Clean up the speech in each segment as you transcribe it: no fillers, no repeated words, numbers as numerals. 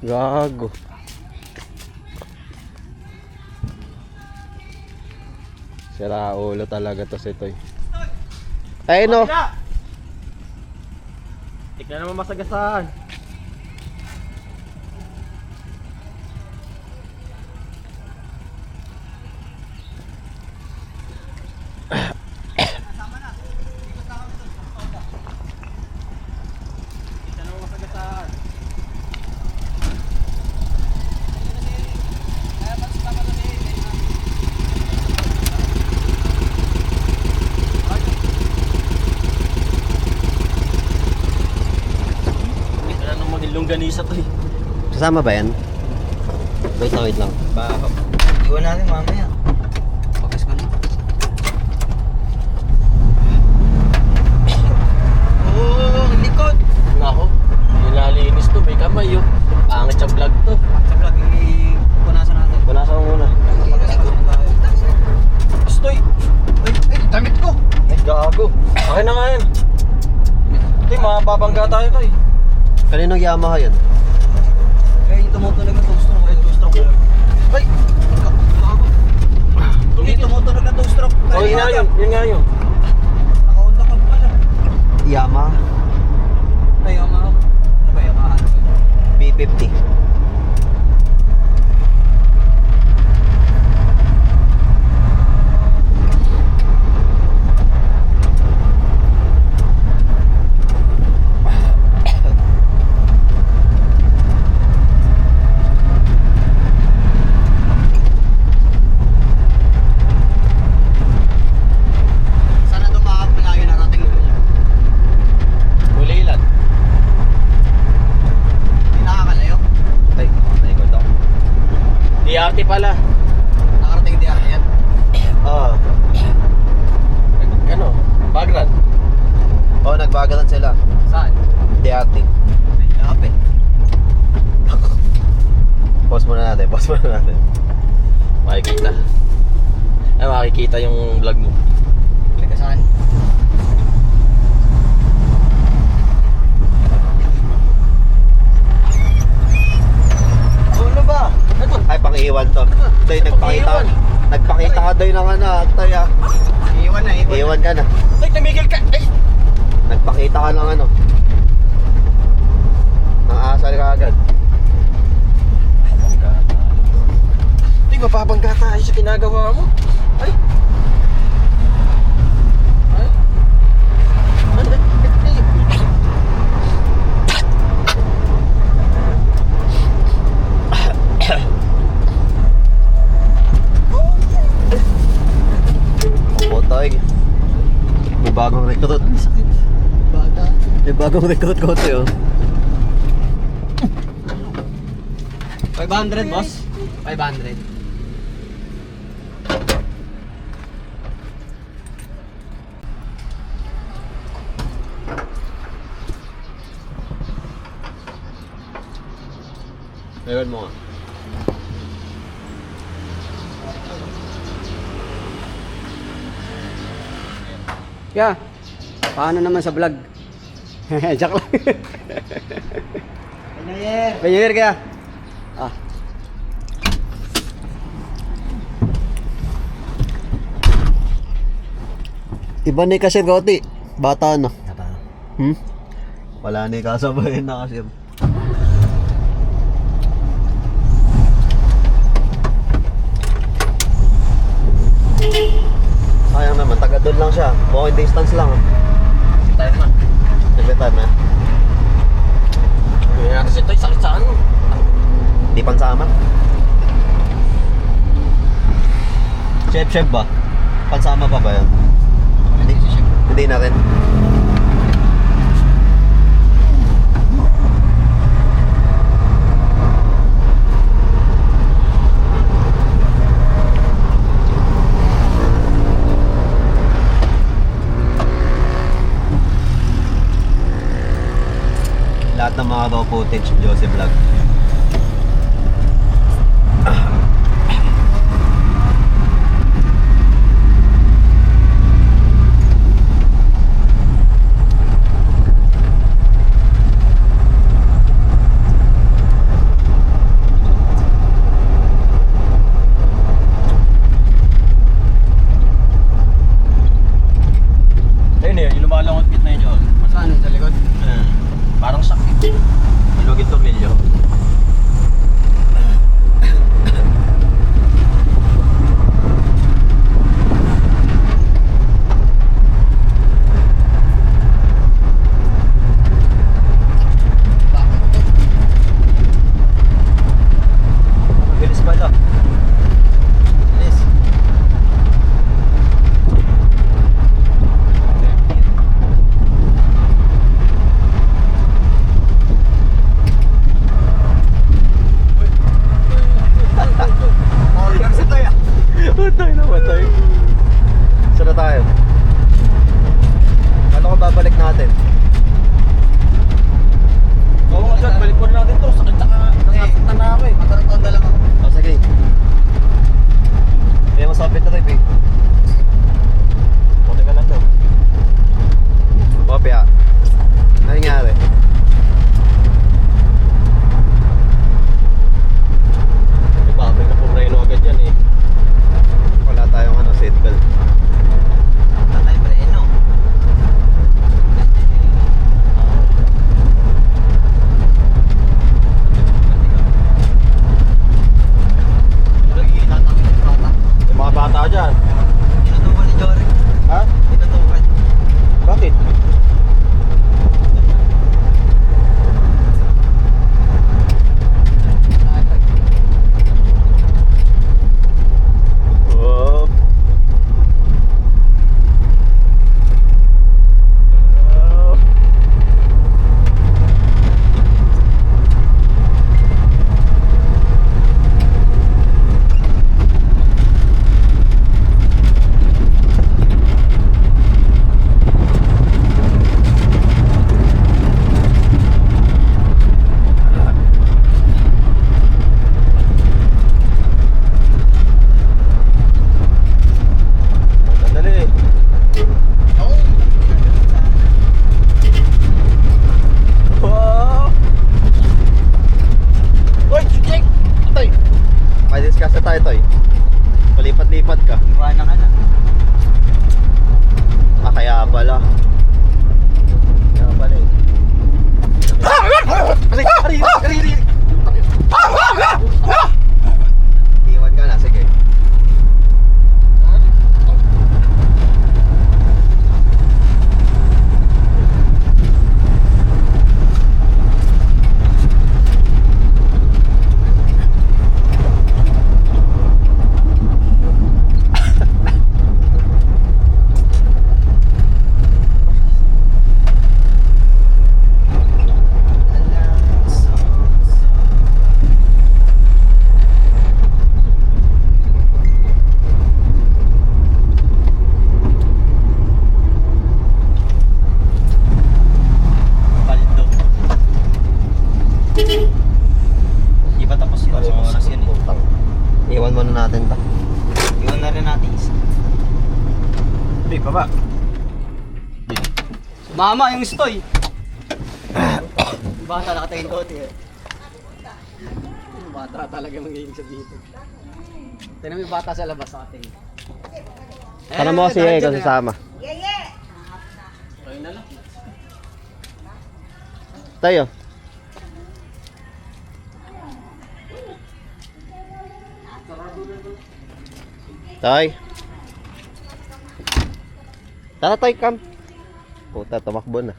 Gago. Sira ulo talaga to si Toy. Ay no. Tignan naman masagasaan. Longganisa to eh. Kasama ba yan? Wait lang. Baka. Iwan natin mamaya. Focus ko na. Oh, likod! Nako, nilalinis to. May kamay yun. Pangit sa vlog to. Sa vlog, punasan natin. Punasan mo muna. Stoy! Ay, damit ko! Ay, gago. Akin na nga yan. Ito, mababangga tayo to eh. Kaninong Yamaha yan? Eh, tumutunog na 2-stroke. Ay, 2-stroke. Ay! Tumutunog na 2-stroke. Oh, yun nga yun. Yun nga yun. Naka-Honda ka pala. Yamaha Ay, Yamaha. Ano ba, Yamaha? B50. DRT pala. Nakarating DRT yan? Oo. Ano? Bagrad? Oo, nagbagalan sila. Saan? DRT. Ay, lapit. Pause muna natin. Makikita. Ay, makikita yung vlog mo. Teka, saan? Ano ba? Ito. Ay, pang-iwan to. Toy, nagpakita ka doy ng ano, Toy ah. Iwan na. Iwan ka na. Ay, tumigil ka! Ay! Nagpakita ka ng ano. Nang asal ka agad. Hindi, mapapangga tayo sa ginagawa mo. Ay! Ay! Ay! Toy. May bagong recruit. Bata. May bagong recruit ko to yun. 500, boss? 500. Ewan mo nga. Yeah. Paano naman sa vlog? Joke lang. Penyer kaya. Ah. Iba ni kasi Goti. Bata na. Bata. Wala ni kasabayan na kasi. Sayang naman, taga doon lang siya. Walking distance lang. Tayo na. Naglitan na. Hindi natin si Toy, sakit sa ano? Di pansama. Chef ba? Pansama pa ba yan? Hindi na rin. Lahat ng mga raw footage, Joseph Vlog. Palipat-lipat ka. Iwanan ka na. Ah, kaya pala. Kaya pala eh. Iwan ka na, sige. Palindog. Di pa tapos yun. Sa oras yan eh. Putang. Iwan muna natin ta. Iwan na rin natin isa. Di, baba. Mama, yung stoy. Bata nakatingin ko eh. Bata talaga mangyaying sa dito. Tignan mo yung bata sa labas nakatingin. Para mo kasi eh, kung sasama. Ayun na lang. Tayo. Tay. Tara tay, kam. Puta, tumakbo na.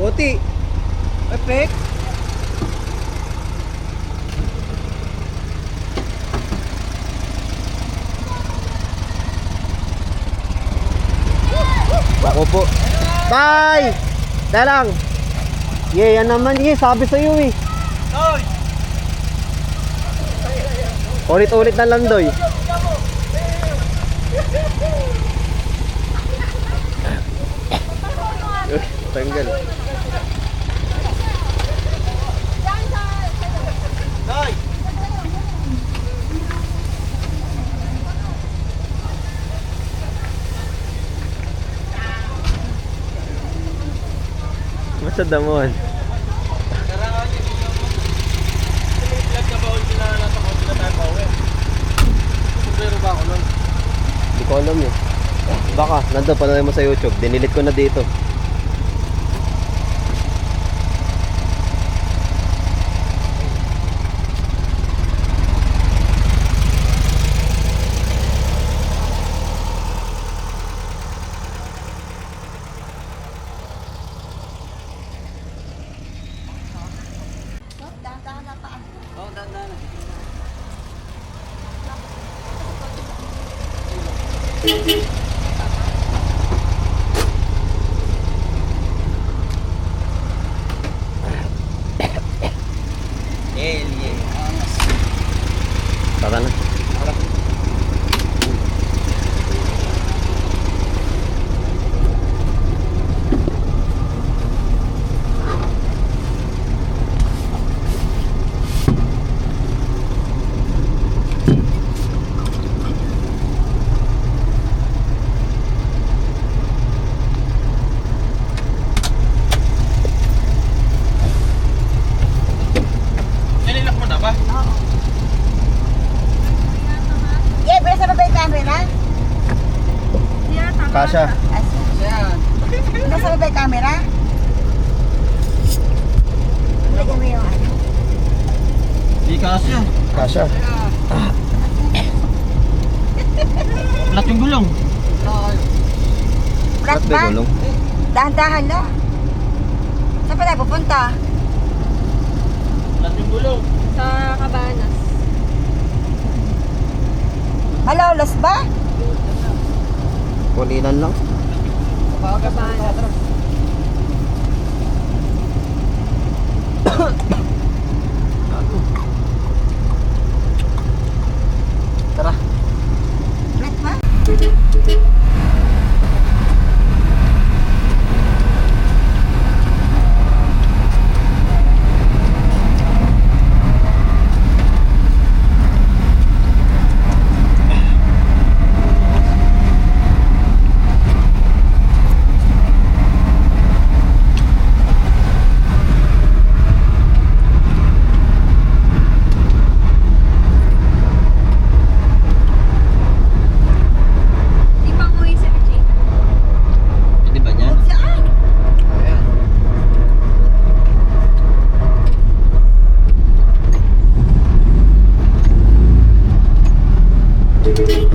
Oti. Epek. Ako po. Tay! Tay lang. Yan naman sabi sa'yo eh. Hoy! Ulit-ulit na lang doy. Tanggal. Hoy! Basta damon. Hindi ko alam eh. Baka, nandun panonood mo sa YouTube. Dinilit ko na dito. Oh, dandan. Angas. Tara na. Nililak mo na ba? Yeah, pero sa ba yung camera? Kasha. Ayan. Nasa ba yung camera? Lagyan mo yung ano. Di kasya. Kasha. Lahat yung gulong. Flat Ba't ba? may gulong? Dahan-dahan lang. Saan pa tayo pupunta? Lahat yung gulong. Sa Cabanas. Malolos ba? Kulinan lang. Cabanas. Bye.